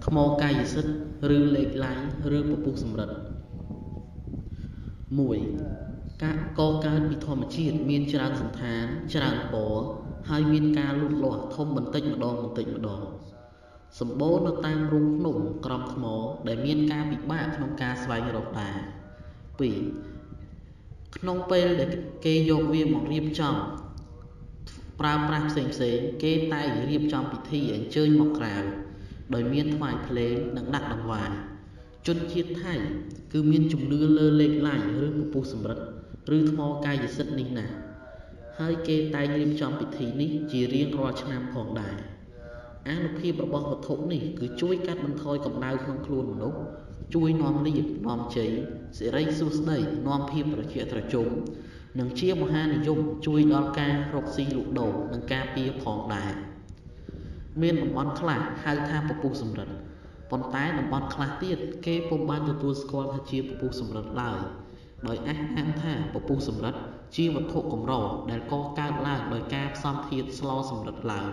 ថ្មកាយសិទ្ធិឬលេខឡាយឬពពុះសម្រិត 1. ការកកើតពីធម្មជាតិមានច្រើនសន្តានច្រើនពណ៌ហើយមានការលូតលាស់ធំបន្តិចម្ដងសម្បូរនៅតាមរូងភ្នំក្រំថ្មដែលមានការពិបាកក្នុងការស្វែងរកដែរ 2. ក្នុងពេលដែលគេយកវាមករៀបចំប្រើប្រាស់ផ្សេងគេតែងរៀបចំពិធីអញ្ជើញមកក្រៅដោយមានថ្វាយភ្លេងនិងដាក់ដង្វាយជនជាតិថៃគឺមានជំនឿលើលេខឡាយឬពពុះសម្រិតឬថ្មកាយសិទ្ធិនេះណាស់ហើយគេតែងរៀបចំពិធីនេះជារៀងរាល់ឆ្នាំផងដែរអានុភាពរបស់វត្ថុនេះគឺជួយកាត់បន្ថយកម្ដៅក្នុងខ្លួនមនុស្សជួយនាំលាភនាំជ័យសិរីសួស្តីនាំភាពត្រជាក់ត្រជុំនិងជាមហានិយមជួយដល់ការរកស៊ីលក់ដូរនិងការពារផងដែរមានតំបន់ខ្លះហៅថាពពុះសម្រិតប៉ុន្តែតំបន់ខ្លះទៀតគេពុំបានទទួលស្គាល់ថាជាពពុះសម្រិតឡើយដោយអះអាងថាពពុះសម្រិតជាវត្ថុកម្រដែលកកើតឡើងដោយការផ្សំធាតុស្លសម្រិតឡើង